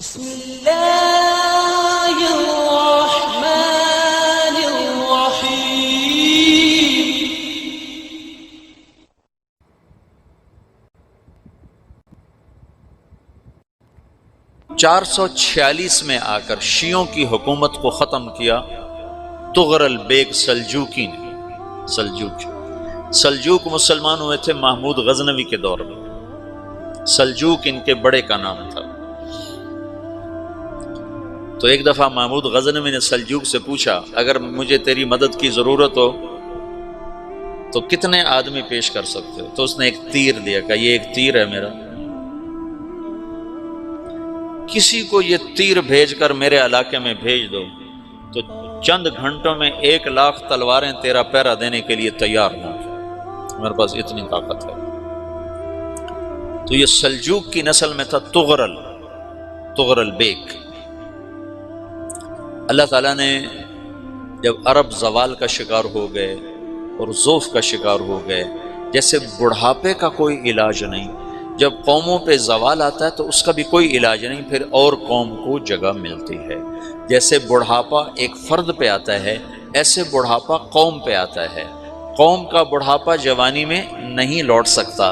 بسم اللہ الرحمن الرحیم۔ 446 میں آ کر شیعوں کی حکومت کو ختم کیا طغرل بیگ سلجوقی نے۔ سلجوق مسلمان ہوئے تھے محمود غزنوی کے دور میں۔ سلجوق ان کے بڑے کا نام تھا۔ تو ایک دفعہ محمود غزنوی نے سلجوق سے پوچھا، اگر مجھے تیری مدد کی ضرورت ہو تو کتنے آدمی پیش کر سکتے ہو؟ تو اس نے ایک تیر دیا، کہا یہ ایک تیر ہے میرا، کسی کو یہ تیر بھیج کر میرے علاقے میں بھیج دو تو چند گھنٹوں میں 1,00,000 تلواریں تیرا پیرا دینے کے لیے تیار ہوں، میرے پاس اتنی طاقت ہے۔ تو یہ سلجوق کی نسل میں تھا طغرل بیگ۔ اللہ تعالیٰ نے جب عرب زوال کا شکار ہو گئے اور ضعف کا شکار ہو گئے، جیسے بڑھاپے کا کوئی علاج نہیں، جب قوموں پہ زوال آتا ہے تو اس کا بھی کوئی علاج نہیں، پھر اور قوم کو جگہ ملتی ہے۔ جیسے بڑھاپا ایک فرد پہ آتا ہے، ایسے بڑھاپا قوم پہ آتا ہے۔ قوم کا بڑھاپا جوانی میں نہیں لوٹ سکتا،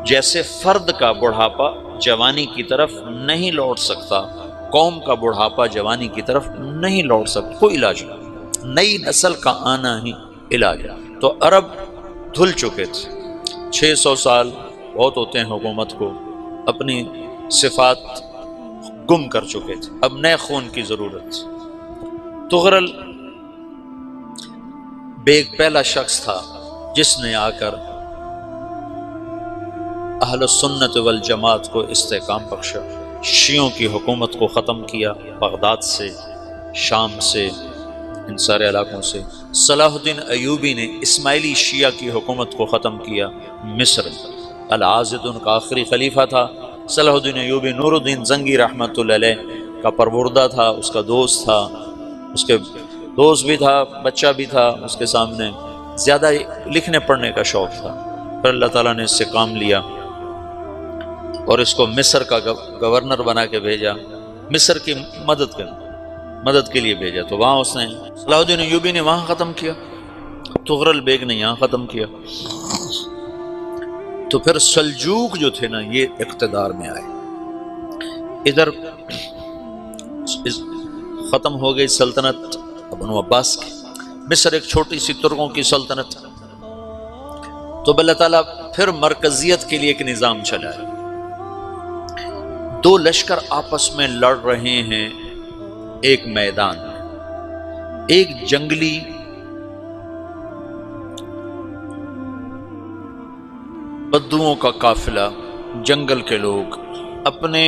جیسے فرد کا بڑھاپا جوانی کی طرف نہیں لوٹ سکتا، قوم کا بڑھاپا جوانی کی طرف نہیں لوٹ سکتا، کوئی علاج نہیں، نئی نسل کا آنا ہی علاج ہے۔ تو عرب دھل چکے تھے، 600 سال بہت ہوتے ہیں حکومت کو، اپنی صفات گم کر چکے تھے، اب نئے خون کی ضرورت تھی۔ طغرل بیگ پہلا شخص تھا جس نے آ کر اہل سنت والجماعت کو استحکام بخشا، شیعوں کی حکومت کو ختم کیا، بغداد سے، شام سے، ان سارے علاقوں سے۔ صلاح الدین ایوبی نے اسماعیلی شیعہ کی حکومت کو ختم کیا، مصر۔ العاضد ان کا آخری خلیفہ تھا۔ صلاح الدین ایوبی نور الدین زنگی رحمۃ اللہ علیہ کا پروردہ تھا، اس کا دوست تھا، اس کے دوست بھی تھا، بچہ بھی تھا اس کے سامنے، زیادہ لکھنے پڑھنے کا شوق تھا۔ پھر اللہ تعالیٰ نے اس سے کام لیا اور اس کو مصر کا گورنر بنا کے بھیجا، مصر کی مدد کے لیے بھیجا۔ تو وہاں اس نے صلاح الدین ایوبی نے وہاں ختم کیا، طغرل بیگ نے یہاں ختم کیا۔ تو پھر سلجوق جو تھے نا، یہ اقتدار میں آئے، ادھر ختم ہو گئی سلطنت بنو عباس کی، مصر ایک چھوٹی سی ترکوں کی سلطنت۔ تو اللہ تعالیٰ پھر مرکزیت کے لیے ایک نظام چلایا، 2 لشکر آپس میں لڑ رہے ہیں ایک میدان میں، ایک جنگلی بدوؤں کا قافلہ، جنگل کے لوگ اپنے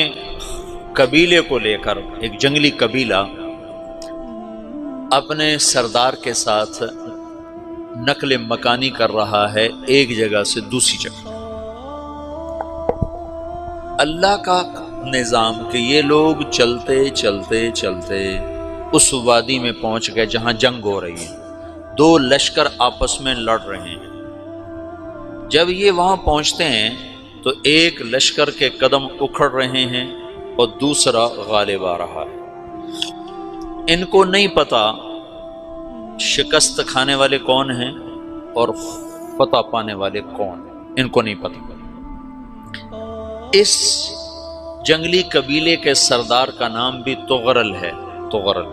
قبیلے کو لے کر، ایک جنگلی قبیلہ اپنے سردار کے ساتھ نقل مکانی کر رہا ہے ایک جگہ سے دوسری جگہ۔ اللہ کا نظام کہ یہ لوگ چلتے چلتے چلتے اس وادی میں پہنچ گئے جہاں جنگ ہو رہی ہے، 2 لشکر آپس میں لڑ رہے ہیں۔ جب یہ وہاں پہنچتے ہیں تو ایک لشکر کے قدم اکھڑ رہے ہیں اور دوسرا غالب آ رہا ہے۔ ان کو نہیں پتا شکست کھانے والے کون ہیں اور فتح پانے والے کون ہیں، ان کو نہیں پتا۔ اس جنگلی قبیلے کے سردار کا نام بھی طغرل ہے، طغرل۔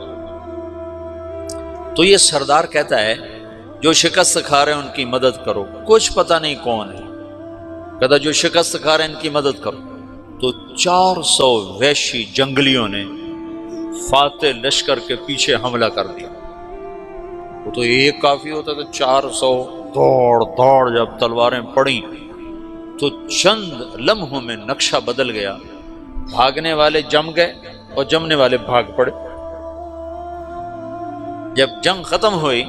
تو یہ سردار کہتا ہے جو شکست کھا رہے ہیں ان کی مدد کرو، کچھ پتہ نہیں کون ہے، کہتا جو شکست کھا رہے ہیں ان کی مدد کرو۔ تو 400 وحشی جنگلیوں نے فاتح لشکر کے پیچھے حملہ کر دیا۔ وہ تو ایک کافی ہوتا تو 400 دوڑ جب تلواریں پڑیں تو چند لمحوں میں نقشہ بدل گیا، بھاگنے والے جم گئے اور جمنے والے بھاگ پڑے۔ جب جنگ ختم ہوئی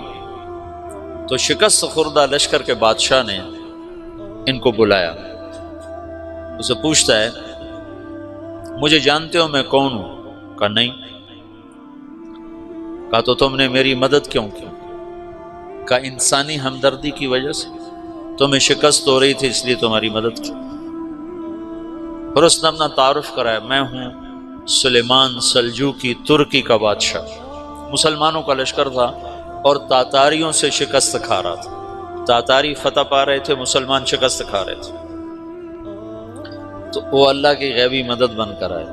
تو شکست خوردہ لشکر کے بادشاہ نے ان کو بلایا، اسے پوچھتا ہے مجھے جانتے ہو میں کون ہوں؟ کہا نہیں۔ کہا تو تم نے میری مدد کیوں کی؟ کہا انسانی ہمدردی کی وجہ سے، تمہیں شکست ہو رہی تھی اس لیے تمہاری مدد کی۔ اور اس نے اپنا تعارف کرایا، میں ہوں سلیمان سلجوقی ترکی کا بادشاہ۔ مسلمانوں کا لشکر تھا اور تاتاریوں سے شکست کھا رہا تھا، تاتاری فتح پا رہے تھے، مسلمان شکست کھا رہے تھے۔ تو وہ اللہ کی غیبی مدد بن کر آئے،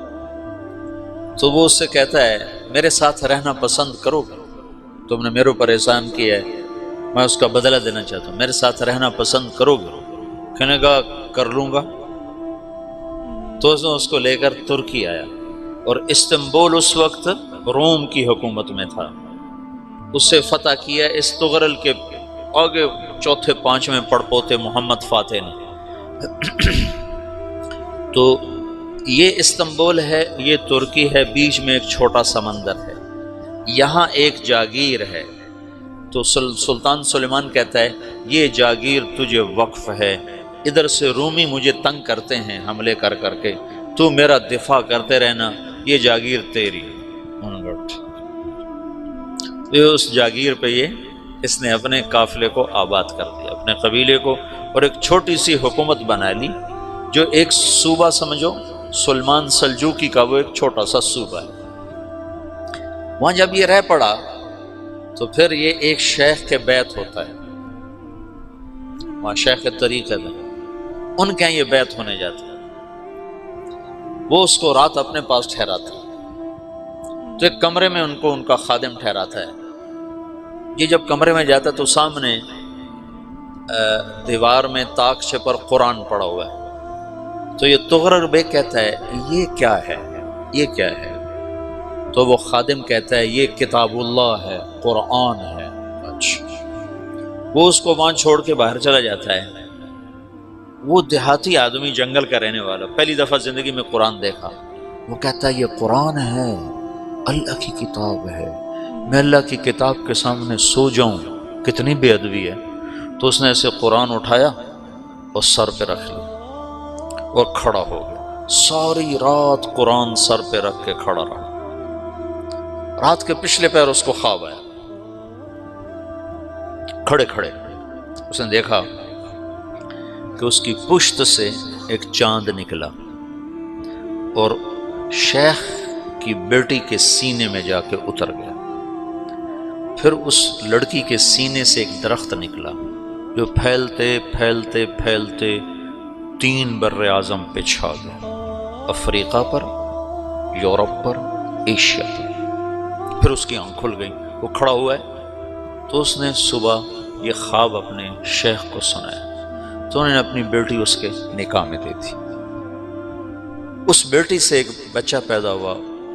تو وہ اس سے کہتا ہے میرے ساتھ رہنا پسند کرو گے؟ تم نے میرے اوپر احسان کیا ہے، میں اس کا بدلہ دینا چاہتا ہوں، میرے ساتھ رہنا پسند کرو گے؟ کہنے کا کر لوں گا۔ تو اس نے اس کو لے کر ترکی آیا، اور استنبول اس وقت روم کی حکومت میں تھا، اسے فتح کیا اس تغرل کے آگے چوتھے پانچویں پڑپوتے محمد فاتح نے۔ تو یہ استنبول ہے، یہ ترکی ہے، بیچ میں ایک چھوٹا سمندر ہے، یہاں ایک جاگیر ہے۔ تو سلطان سلیمان کہتا ہے یہ جاگیر تجھے وقف ہے، ادھر سے رومی مجھے تنگ کرتے ہیں حملے کر کر کے، تو میرا دفاع کرتے رہنا، یہ جاگیر تیری۔ یہ اس جاگیر پہ اس نے اپنے قافلے کو آباد کر دیا، اپنے قبیلے کو، اور ایک چھوٹی سی حکومت بنا لی، جو ایک صوبہ سمجھو سلمان سلجوقی کا، وہ ایک چھوٹا سا صوبہ ہے۔ وہاں جب یہ رہ پڑا تو پھر یہ ایک شیخ کے بیت ہوتا ہے، وہاں شیخ طریقت ہے، ان کے یہ بیت ہونے جاتا ہے، وہ اس کو رات اپنے پاس ٹھہراتا ہے، تو ایک کمرے میں ان کا خادم ٹھہراتا ہے۔ یہ جب کمرے میں جاتا ہے تو سامنے دیوار میں تاکچے پر قرآن پڑا ہوا ہے، تو یہ تغرل بیگ کہتا ہے یہ کیا ہے، یہ کیا ہے؟ تو وہ خادم کہتا ہے یہ کتاب اللہ ہے، قرآن ہے۔ اچھا، وہ اس کو وہاں چھوڑ کے باہر چلا جاتا ہے۔ وہ دیہاتی آدمی، جنگل کا رہنے والا، پہلی دفعہ زندگی میں قرآن دیکھا، وہ کہتا ہے یہ قرآن ہے، اللہ کی کتاب ہے، میں اللہ کی کتاب کے سامنے سو جاؤں، کتنی بے ادبی ہے۔ تو اس نے ایسے قرآن اٹھایا اور سر پہ رکھ لیا اور کھڑا ہو گیا، ساری رات قرآن سر پہ رکھ کے کھڑا رہا۔ رات کے پچھلے پہر اس کو خواب آیا، کھڑے کھڑے اس نے دیکھا کہ اس کی پشت سے ایک چاند نکلا اور شیخ کی بیٹی کے سینے میں جا کے اتر گیا۔ پھر اس لڑکی کے سینے سے ایک درخت نکلا جو پھیلتے پھیلتے پھیلتے 3 بر اعظم پہ چھا گیا، افریقہ پر، یورپ پر، ایشیا پر۔ پھر اس کی آنکھ کھل گئی، وہ کھڑا ہوا ہے، تو اس نے صبح یہ خواب اپنے شیخ کو سنایا، تو انہوں نے اپنی بیٹی اس کے نکاح میں دے دی۔ اس بیٹی سے ایک بچہ پیدا ہوا،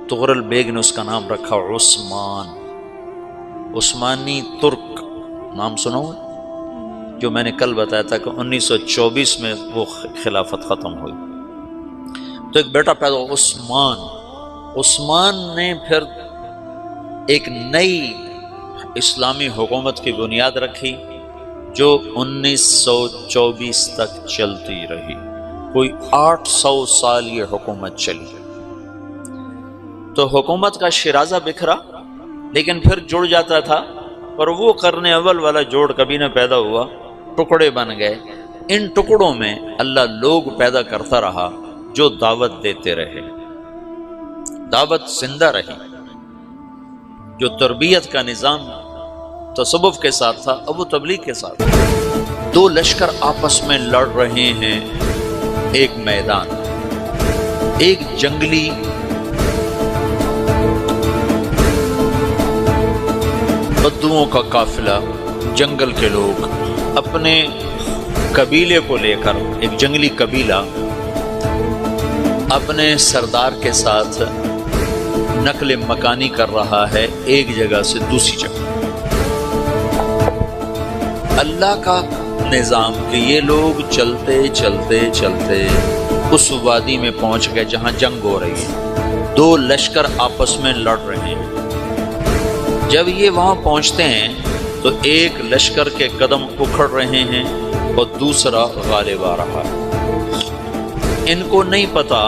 تغرل بیگ نے اس کا نام رکھا عثمان، عثمانی ترک نام سنا ہوا، جو میں نے کل بتایا تھا کہ 1924 میں وہ خلافت ختم ہوئی۔ تو ایک بیٹا پیدا ہوا عثمان۔ عثمان نے پھر ایک نئی اسلامی حکومت کی بنیاد رکھی جو 1924 تک چلتی رہی، کوئی 800 سال یہ حکومت چلی۔ تو حکومت کا شرازہ بکھرا، لیکن پھر جڑ جاتا تھا، اور وہ قرن اول والا جوڑ کبھی نہ پیدا ہوا، ٹکڑے بن گئے۔ ان ٹکڑوں میں اللہ لوگ پیدا کرتا رہا جو دعوت دیتے رہے، دعوت زندہ رہی۔ جو تربیت کا نظام تصوف کے ساتھ تھا، اب وہ تبلیغ کے ساتھ۔ 2 لشکر آپس میں لڑ رہے ہیں ایک میدان، ایک جنگلی بدوؤں کا قافلہ، جنگل کے لوگ اپنے قبیلے کو لے کر، ایک جنگلی قبیلہ اپنے سردار کے ساتھ نقل مکانی کر رہا ہے ایک جگہ سے دوسری جگہ۔ اللہ کا نظام کہ یہ لوگ چلتے چلتے چلتے اس وادی میں پہنچ گئے جہاں جنگ ہو رہی ہے، 2 لشکر آپس میں لڑ رہے ہیں۔ جب یہ وہاں پہنچتے ہیں تو ایک لشکر کے قدم اکھڑ رہے ہیں اور دوسرا غالب آ رہا ہے۔ ان کو نہیں پتا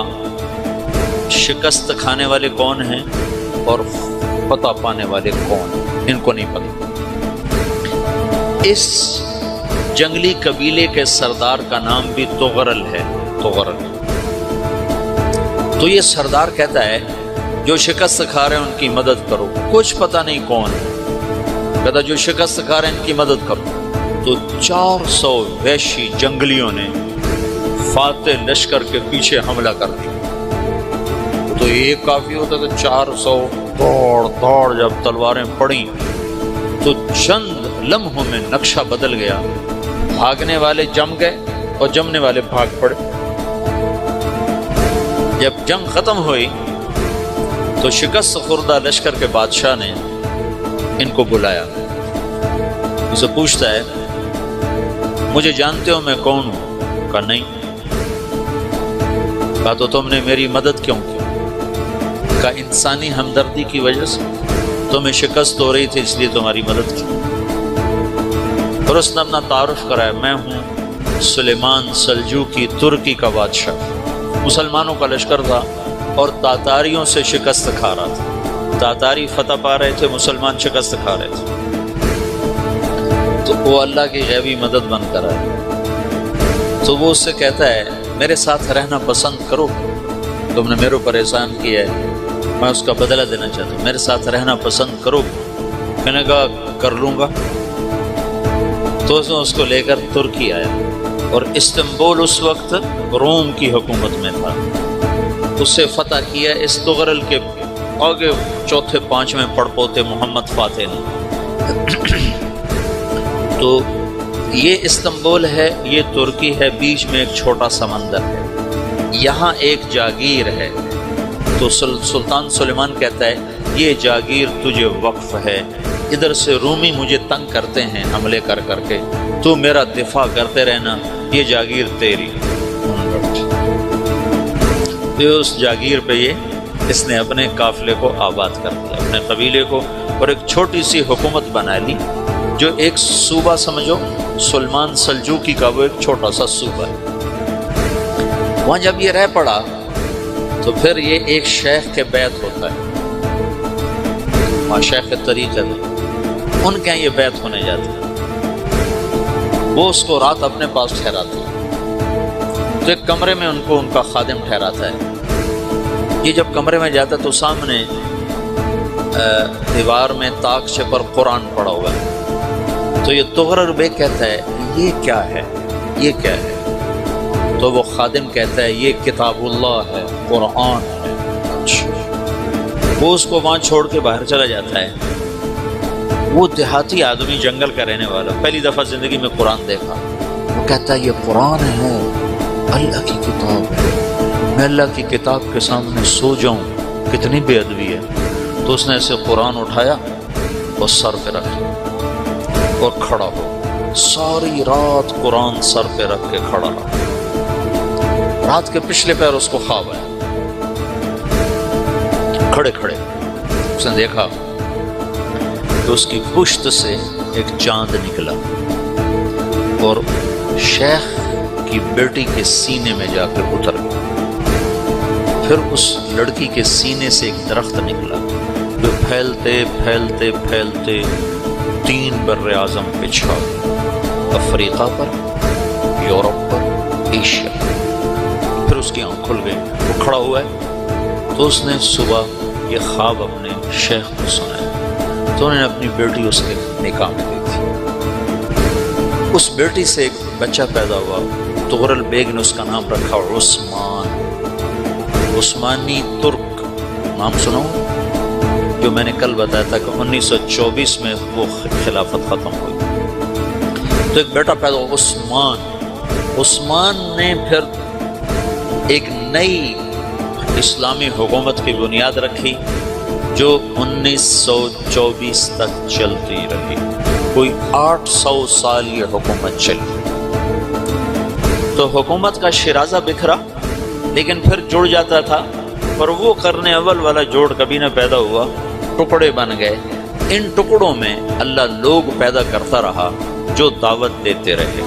شکست کھانے والے کون ہیں اور فتح پانے والے کون ہیں، ان کو نہیں پتا۔ اس جنگلی قبیلے کے سردار کا نام بھی تغرل ہے، تغرل۔ تو یہ سردار کہتا ہے جو شکست کھا رہے ہیں ان کی مدد کرو. کچھ پتہ نہیں کون ہے. کہتا جو شکست کھا رہے ہیں ان کی مدد کرو. تو 400 وحشی جنگلیوں نے فاتح لشکر کے پیچھے حملہ کر دیا. تو ایک کافی ہوتا تو 400 دوڑ جب تلواریں پڑیں تو چند لمحوں میں نقشہ بدل گیا. بھاگنے والے جم گئے اور جمنے والے بھاگ پڑے. جب جنگ ختم ہوئی تو شکست خوردہ لشکر کے بادشاہ نے ان کو بلایا. اسے پوچھتا ہے مجھے جانتے ہو میں کون ہوں؟ کہا نہیں. کہا تو تم نے میری مدد کیوں کی؟ کہا انسانی ہمدردی کی وجہ سے. تمہیں شکست ہو رہی تھی اس لیے تمہاری مدد کی. اور اس نے اپنا تعارف کرایا میں ہوں سلیمان سلجوقی ترکی کا بادشاہ. مسلمانوں کا لشکر تھا اور تاتاریوں سے شکست کھا رہا تھا. تاتاری فتح پا رہے تھے, مسلمان شکست کھا رہے تھے. تو وہ اللہ کی غیبی مدد بن کر آئے. تو وہ اس سے کہتا ہے میرے ساتھ رہنا پسند کرو, تم نے میرے اوپر احسان کیا ہے, میں اس کا بدلہ دینا چاہتا ہوں, میرے ساتھ رہنا پسند کرو. کہنے کا کر لوں گا. تو اس کو لے کر ترکی آیا اور استنبول اس وقت روم کی حکومت میں تھا. اسے فتح کیا اس تغرل کے آگے چوتھے پانچویں پڑپوتے محمد فاتح نے. تو یہ استنبول ہے, یہ ترکی ہے, بیچ میں ایک چھوٹا سمندر ہے. یہاں ایک جاگیر ہے. تو سلطان سلیمان کہتا ہے یہ جاگیر تجھے وقف ہے. ادھر سے رومی مجھے تنگ کرتے ہیں حملے کر کر کے, تو میرا دفاع کرتے رہنا, یہ جاگیر تیری. اس جاگیر پہ اس نے اپنے قافلے کو آباد کر دیا, اپنے قبیلے کو, اور ایک چھوٹی سی حکومت بنا لی جو ایک صوبہ سمجھو سلمان سلجوقی کا, وہ ایک چھوٹا سا صوبہ ہے. وہاں جب یہ رہ پڑا تو پھر یہ ایک شیخ کے بیعت ہوتا ہے. وہاں شیخ کے طریقے میں ان کے یہ بیعت ہونے جاتے ہیں. وہ اس کو رات اپنے پاس ٹھہراتے ہیں. تو ایک کمرے میں ان کو ان کا خادم ٹھہراتا ہے. یہ جب کمرے میں جاتا ہے تو سامنے دیوار میں تاکچے پر قرآن پڑا ہوا ہے. تو یہ تغرل بیگ کہتا ہے یہ کیا ہے, یہ کیا ہے؟ تو وہ خادم کہتا ہے یہ کتاب اللہ ہے, قرآن ہے. وہ اس کو وہاں چھوڑ کے باہر چلا جاتا ہے. وہ دیہاتی آدمی, جنگل کا رہنے والا, پہلی دفعہ زندگی میں قرآن دیکھا. وہ کہتا ہے یہ قرآن ہے, اللہ کی کتاب ہے, میں اللہ کی کتاب کے سامنے سو جاؤں, کتنی بے ادبی ہے. تو اس نے ایسے قرآن اٹھایا اور سر پہ رکھا اور کھڑا ہو. ساری رات قرآن سر پہ رکھ کے کھڑا رہا. رات کے پچھلے پیر اس کو خواب آیا. کھڑے کھڑے اس نے دیکھا کہ اس کی پشت سے ایک چاند نکلا اور شیخ کی بیٹی کے سینے میں جا کر اتر گیا. پھر اس لڑکی کے سینے سے ایک درخت نکلا جو پھیلتے پھیلتے پھیلتے 3 بر اعظم پہ چھا گیا, افریقہ پر, یورپ پر, ایشیا. پھر اس کی آنکھ کھل گئی, وہ کھڑا ہوا ہے. تو اس نے صبح یہ خواب اپنے شیخ کو سنایا. تو انہوں نے اپنی بیٹی اس کے نکاح میں دی تھی. اس بیٹی سے ایک بچہ پیدا ہوا. تغرل بیگ نے اس کا نام رکھا عثمان. عثمانی ترک نام سنو, جو میں نے کل بتایا تھا کہ 1924 میں وہ خلافت ختم ہوئی. تو ایک بیٹا پیدا ہوا عثمان. عثمان نے پھر ایک نئی اسلامی حکومت کی بنیاد رکھی جو 1924 تک چلتی رہی. کوئی 800 سال یہ حکومت چلی. تو حکومت کا شیرازہ بکھرا لیکن پھر جڑ جاتا تھا, پر وہ کرنے اول والا جوڑ کبھی نہ پیدا ہوا. ٹکڑے بن گئے. ان ٹکڑوں میں اللہ لوگ پیدا کرتا رہا جو دعوت دیتے رہے.